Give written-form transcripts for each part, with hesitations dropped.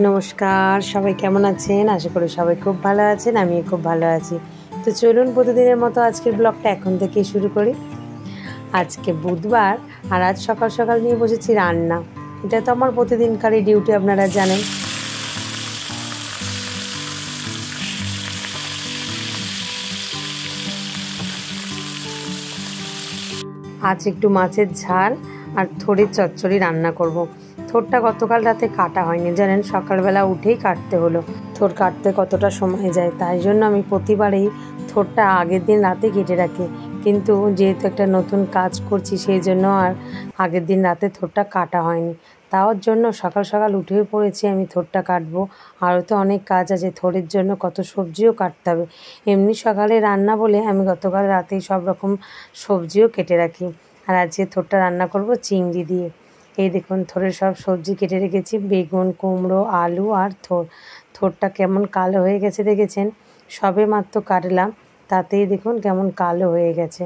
নমস্কার, সবাই কেমন আছেন? আশা করি সবাই খুব ভালো আছেন, আমি খুব ভালো আছি। তো চলুন প্রতিদিনের মতো আজকের ব্লগটা এখন থেকেই শুরু করি। আজকে বুধবার আর আজ সকাল সকাল নিয়ে বসেছি রান্না। এটা তো আমার প্রতিদিনকারই ডিউটি, আপনারা জানেন। আজ একটু মাছের ঝাল আর থোড়ের চচ্চড়ি রান্না করব। থোড়টা গতকাল রাতে কাটা হয়নি, জানেন, সকালবেলা উঠেই কাটতে হলো। থোড় কাটতে কতটা সময় যায়, তাই জন্য আমি প্রতিবারেই থোড়টা আগের দিন রাতে কেটে রাখি। কিন্তু যেহেতু একটা নতুন কাজ করছি, সেই জন্য আর আগের দিন রাতে থোড়টা কাটা হয়নি। তার জন্য সকাল সকাল উঠেও পড়েছি আমি থোড়টা কাটবো। আরও তো অনেক কাজ আছে, থোড়ের জন্য কত সবজিও কাটতে হবে। এমনি সকালে রান্না বলে আমি গতকাল রাতেই সব রকম সবজিও কেটে রাখি। আর আজকে থোড়টা রান্না করব চিংড়ি দিয়ে। এই দেখুন থোড়ের সব সবজি কেটে রেখেছি, বেগুন, কুমড়ো, আলু আর থোড়। থোড়টা কেমন কালো হয়ে গেছে দেখেছেন? সবে মাত্র কাটলাম, তাতেই দেখুন কেমন কালো হয়ে গেছে।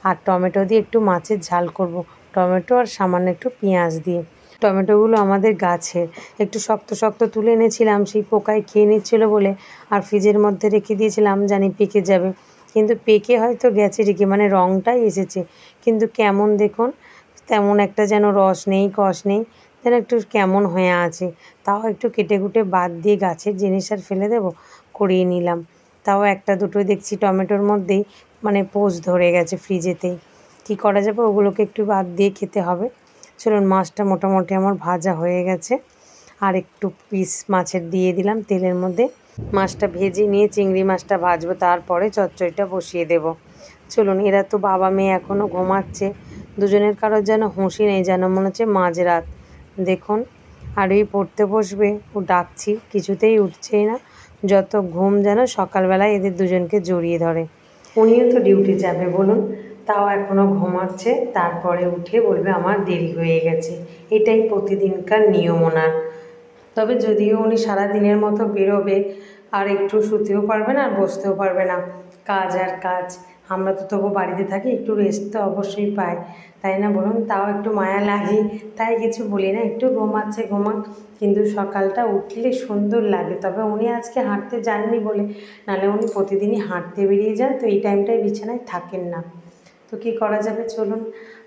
আর টমেটো দিয়ে একটু মাছের ঝাল করব, টমেটো আর সামান্য একটু পেঁয়াজ দিয়ে। টমেটোগুলো আমাদের গাছের, একটু শক্ত শক্ত তুলে এনেছিলাম, সেই পোকায় খেয়ে নিচ্ছিল বলে আর ফ্রিজের মধ্যে রেখে দিয়েছিলাম, জানি পেকে যাবে। কিন্তু পেকে হয়তো গেছে ঠিকই, মানে রঙটাই এসেছে, কিন্তু কেমন দেখুন, তেমন একটা যেন রস নেই, কষ নেই, যেন একটু কেমন হয়ে আছে। তাও একটু কেটে কুটে বাদ দিয়ে গাছের জিনিস আর ফেলে দেবো, করিয়ে নিলাম। তাও একটা দুটো দেখছি টমেটোর মধ্যেই মানে পোঁজ ধরে গেছে ফ্রিজেতেই। কি করা যাবে, ওগুলোকে একটু বাদ দিয়ে খেতে হবে। চলুন, মাছটা মোটামুটি আমার ভাজা হয়ে গেছে, আর একটু পিস মাছের দিয়ে দিলাম তেলের মধ্যে। মাছটা ভেজে নিয়ে চিংড়ি মাছটা ভাজবো, তারপরে চচ্চড়িটা বসিয়ে দেব। চলুন, এরা তো বাবা মেয়ে এখনও ঘুমাচ্ছে, দুজনের কারোর যেন হুঁশই নেই, যেন মনে হচ্ছে মাঝরাত। দেখুন, আর এই পড়তে বসবে, ও ডাকছি কিছুতেই উঠছেই না। যত ঘুম যেন সকালবেলায় এদের দুজনকে জড়িয়ে ধরে। উনিও তো ডিউটি যাবে বলুন, তাও এখনও ঘুমাচ্ছে, তারপরে উঠে বলবে আমার দেরি হয়ে গেছে। এটাই প্রতিদিনকার নিয়ম ওনার। তবে যদিও উনি সারা দিনের মতো বেরোবে, আর একটু শুতেও পারবে না আর বসতেও পারবে না, কাজ আর কাজ। আমরা তো তবু বাড়িতে থাকি, একটু রেস্ট তো অবশ্যই পাই, তাই না বলুন? তাও একটু মায়া লাগে, তাই কিছু বলি না, একটু ঘুমাচ্ছে ঘুমাক, কিন্তু সকালটা উঠলে সুন্দর লাগে। তবে উনি আজকে হাঁটতে যাননি বলে, নাহলে উনি প্রতিদিনই হাঁটতে বেরিয়ে যান, তো এই টাইমটায় বিছানায় থাকেন না। তো কী করা যাবে, চলুন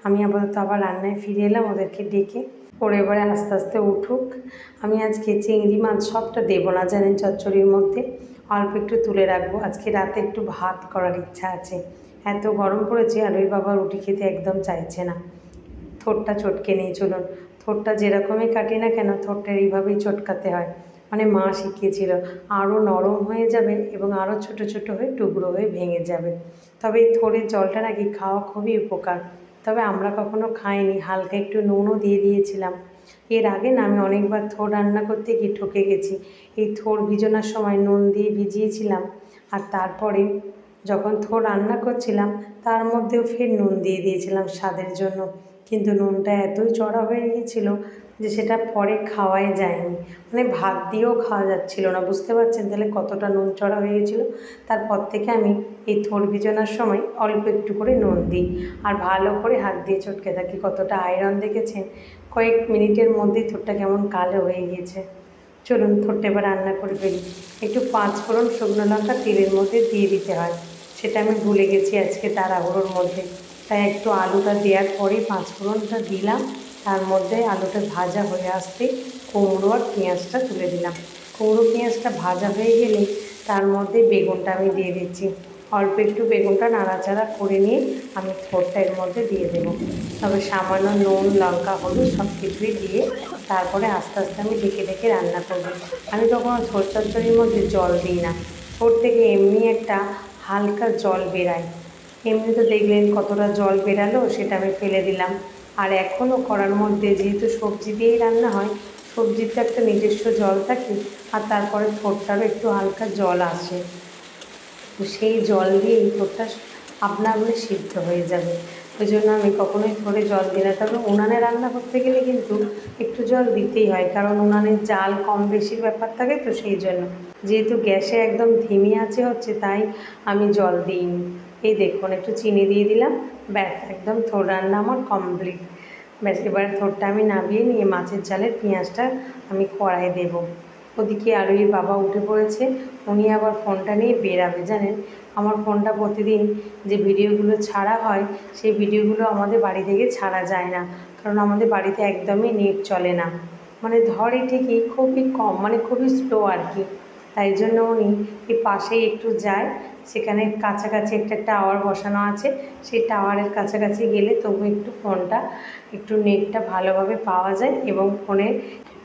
আমি আপাতত আবার রান্নায় ফিরে এলাম ওদেরকে ডেকে। ওরা এবারে আস্তে আস্তে উঠুক। আমি আজকে চিংড়ি মাছ সবটা দেবো না, জানেন, চচ্চড়ির মধ্যে অল্প একটু তুলে রাখবো। আজকে রাতে একটু ভাত করার ইচ্ছা আছে, এত গরম পড়েছে আর ওই বাবা রুটি খেতে একদম চাইছে না। থোড়টা চটকে নিয়ে চলুন, থোড়টা যেরকমই কাটি না কেন, থোড়টা এইভাবেই চটকাতে হয়, মানে মা শিখিয়েছিল। আরও নরম হয়ে যাবে এবং আরও ছোট ছোট হয়ে টুকরো হয়ে ভেঙে যাবে। তবে এই থোড়ের জলটা নাকি খাওয়া খুবই উপকার, তবে আমরা কখনো খাইনি। হালকা একটু নুনও দিয়ে দিয়েছিলাম। এর আগে না আমি অনেকবার থোড় রান্না করতে গিয়ে ঠকে গেছি। এই থোড় ভিজানোর সময় নুন দিয়ে ভিজিয়েছিলাম, আর তারপরে যখন থোড় রান্না করছিলাম তার মধ্যেও ফের নুন দিয়ে দিয়েছিলাম স্বাদের জন্য, কিন্তু নুনটা এতই চড়া হয়ে গিয়েছিল যে সেটা পরে খাওয়াই যায়নি, মানে ভাত দিয়েও খাওয়া যাচ্ছিল না। বুঝতে পারছেন তাহলে কতটা নুন চড়া হয়ে গেছিলো। তারপর থেকে আমি এই থোড় ভিজানোর সময় অল্প একটু করে নুন দিই, আর ভালো করে হাত দিয়ে চটকে থাকি। কতটা আয়রন দেখেছেন, কয়েক মিনিটের মধ্যেই থোড়টা কেমন কালো হয়ে গিয়েছে। চলুন থোড়টা এবার রান্না করে ফেলি। একটু 5 ফোড়ন শুকনো লঙ্কা তেলের মধ্যে দিয়ে দিতে হয়, সেটা আমি ভুলে গেছি আজকে তাড়াহুড়োর মধ্যে। তাই একটু আলুটা দেওয়ার পরেই 5 ফোড়নটা দিলাম, তার মধ্যে আলুটা ভাজা হয়ে আসতে কুমড়ো আর পেঁয়াজটা তুলে দিলাম। কুমড়ো পেঁয়াজটা ভাজা হয়ে গেলে তার মধ্যে বেগুনটা আমি দিয়ে দিচ্ছি। অল্প একটু বেগুনটা নাড়াচাড়া করে নিয়ে আমি থোড়টা এর মধ্যে দিয়ে দেবো। তবে সামান্য নুন, লঙ্কা, হলুদ সব কিছুই দিয়ে তারপরে আস্তে আস্তে আমি ঢেকে ঢেকে রান্না করবো। আমি কখনো থোড় চচ্চড়ির মধ্যে জল দিই না, থোড় থেকে এমনি একটা হালকা জল বেরায়। এমনি তো দেখলেন কতটা জল বেরালো, সেটা আমি ফেলে দিলাম। আর এখনও কড়ার মধ্যে যেহেতু সবজি দিয়েই রান্না হয়, সবজির তো একটা নিজস্ব জল থাকে, আর তারপরে থোড়টারও একটু হালকা জল আসে, তো সেই জল দিয়ে এই থোড়টা আপনা আপনি সিদ্ধ হয়ে যাবে। ওই জন্য আমি কখনোই থোড়ে জল দিই না। তবে উনানে রান্না করতে গেলে কিন্তু একটু জল দিতেই হয়, কারণ উনানের জাল কম বেশির ব্যাপার থাকে, তো সেই জন্য। যেহেতু গ্যাসে একদম ধিমি আঁচে হচ্ছে, তাই আমি জল দিইনি। এই দেখুন একটু চিনি দিয়ে দিলাম, ব্যাস একদম থোড় রান্না আমার কমপ্লিট। ব্যাস এবার থোড়টা আমি নামিয়ে নিয়ে মাছের ঝালের পেঁয়াজটা আমি কড়াইয়ে দেবো। ওদিকে আরোহীর বাবা উঠে পড়েছে, উনি আবার ফোনটা নিয়ে বেরাবে। জানেন, আমার ফোনটা প্রতিদিন যে ভিডিওগুলো ছাড়া হয় সেই ভিডিওগুলো আমাদের বাড়ি থেকে ছাড়া যায় না, কারণ আমাদের বাড়িতে একদমই নেট চলে না, মানে ধরে ঠিকই খুবই কম, মানে খুবই স্লো আর কি। তাই জন্য উনি এই পাশেই একটু যায়, সেখানে কাছাকাছি একটা টাওয়ার বসানো আছে, সেই টাওয়ারের কাছাকাছি গেলে তবু একটু ফোনটা একটু নেটটা ভালোভাবে পাওয়া যায় এবং ফোনের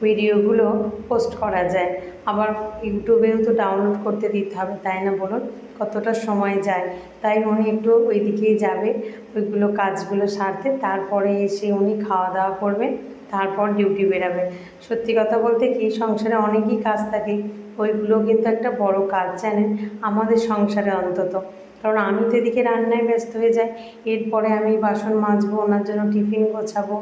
ভিডিওগুলো পোস্ট করা যায়। আবার ইউটিউবেও তো ডাউনলোড করতে দিতে হবে, তাই না বলুন, কতটা সময় যায়। তাই উনি একটু ওই দিকেই যাবে ওইগুলো কাজগুলো সারতে, তারপরে এসে উনি খাওয়া দাওয়া করবেন, তারপর ডিউটি বেরাবে। সত্যি কথা বলতে কি, সংসারে অনেকই কাজ থাকে, ওইগুলো কিন্তু একটা বড় কাজ জানেন আমাদের সংসারে অন্তত। কারণ আমি তো এদিকে রান্নায় ব্যস্ত হয়ে যাই, এরপরে আমি বাসন মাজবো, ওনার জন্য টিফিন গোছাবো,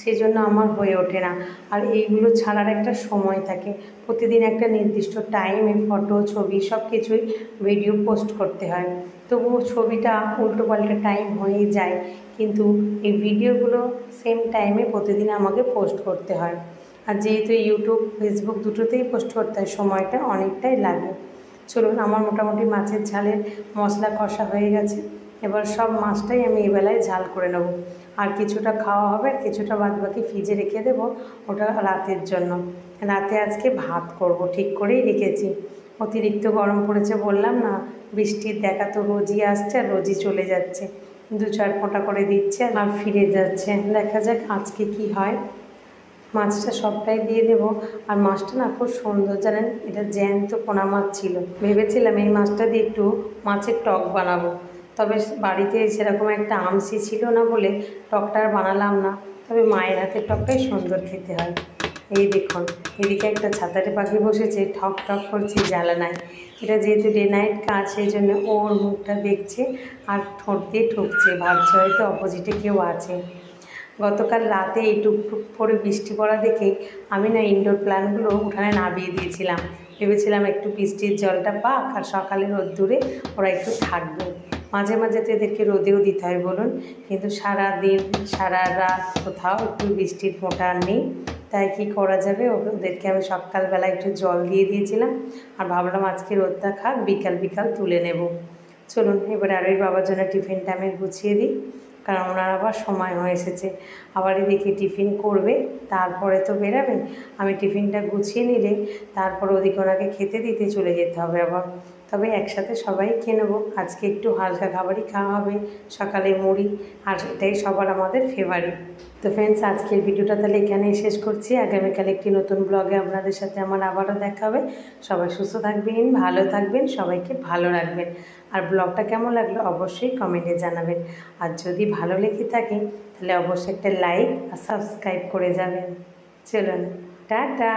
সেজন্য আমার হয়ে ওঠে না। আর এইগুলো ছাড়ার একটা সময় থাকে, প্রতিদিন একটা নির্দিষ্ট টাইমে ফটো ছবি সব কিছুই ভিডিও পোস্ট করতে হয়। তবুও ছবিটা উল্টো পাল্টা টাইম হয়েই যায়, কিন্তু এই ভিডিওগুলো সেম টাইমে প্রতিদিন আমাকে পোস্ট করতে হয়। আর যেহেতু ইউটিউব ফেসবুক দুটোতেই পোস্ট করতে হয়, সময়টা অনেকটাই লাগে। চলুন, আমার মোটামুটি মাছের ঝালের মশলা কষা হয়ে গেছে, এবার সব মাছটাই আমি এবেলায় ঝাল করে নেব। আর কিছুটা খাওয়া হবে, আর কিছুটা বাদবাকি ফ্রিজে রেখে দেবো, ওটা রাতের জন্য। রাতে আজকে ভাত করব, ঠিক করেই রেখেছি। অতিরিক্ত গরম পড়েছে বললাম না, বৃষ্টির দেখা তো রোজই আসছে আর রোজই চলে যাচ্ছে, 2-4 ফোঁটা করে দিচ্ছে আর ফিরে যাচ্ছে। দেখা যাক আজকে কি হয়। মাছটা সবটাই দিয়ে দেবো। আর মাছটা না খুব সুন্দর জানেন, এটা জ্যান্ত পোনা মাছ ছিল। ভেবেছিলাম এই মাছটা দিয়ে একটু মাছের টক বানাবো, তবে বাড়িতে সেরকম একটা আমসি ছিল না বলে টকটা আর বানালাম না। তবে মায়ের হাতের টকটাই সুন্দর খেতে হয়। এই দেখুন, এদিকে একটা ছাতারে পাখি বসেছে, ঠক ঠক করছে জ্বালানায়। এটা যেহেতু ডে নাইট কাজ, সেই জন্য ওর মুখটা দেখছে আর ঠোঁট দিয়ে ঠুকছে, ভাবছে হয়তো অপোজিটে কেউ আছে। গতকাল রাতে এই টুকটুক করে বৃষ্টি পড়া দেখে আমি না ইনডোর প্ল্যান্টগুলো উঠানে নামিয়ে দিয়েছিলাম। ভেবেছিলাম একটু বৃষ্টির জলটা পাক আর সকালে রোদ্দুরে ওরা একটু থাকবে। মাঝে মাঝে তো এদেরকে রোদেও দিতে হয় বলুন, কিন্তু সারা দিন সারা রাত কোথাও একটু বৃষ্টির ফোঁটা নেই। তাই কি করা যাবে, ওদেরকে আমি সকালবেলা একটু জল দিয়ে দিয়েছিলাম আর ভাবলাম আজকে রোদটা খাক, বিকাল বিকাল তুলে নেব। চলুন এবার আরোই বাবার জন্য টিফিনটা আমি গুছিয়ে দিই, কারণ ওনার আবার সময় হয়ে এসেছে। আবার এদিকে টিফিন করবে, তারপরে তো বেরাবে। আমি টিফিনটা গুছিয়ে নিলে তারপর ওদিকে ওনাকে খেতে দিতে চলে যেতে হবে আবার। তবে একসাথে সবাই খেয়ে নেবো, আজকে একটু হালকা খাবারই খাওয়া হবে, সকালে মুড়ি, আর এটাই সবার আমাদের ফেভারিট। তো ফ্রেন্ডস, আজকের ভিডিওটা তাহলে এখানেই শেষ করছি। আগামীকাল একটি নতুন ব্লগে আপনাদের সাথে আমার আবারও দেখা হবে। সবাই সুস্থ থাকবেন, ভালো থাকবেন, সবাইকে ভালো রাখবেন। আর ব্লগটা কেমন লাগলো অবশ্যই কমেন্টে জানাবেন। আর যদি ভালো লেগে থাকে তাহলে অবশ্যই একটা লাইক আর সাবস্ক্রাইব করে যাবেন। চলুন, টাটা।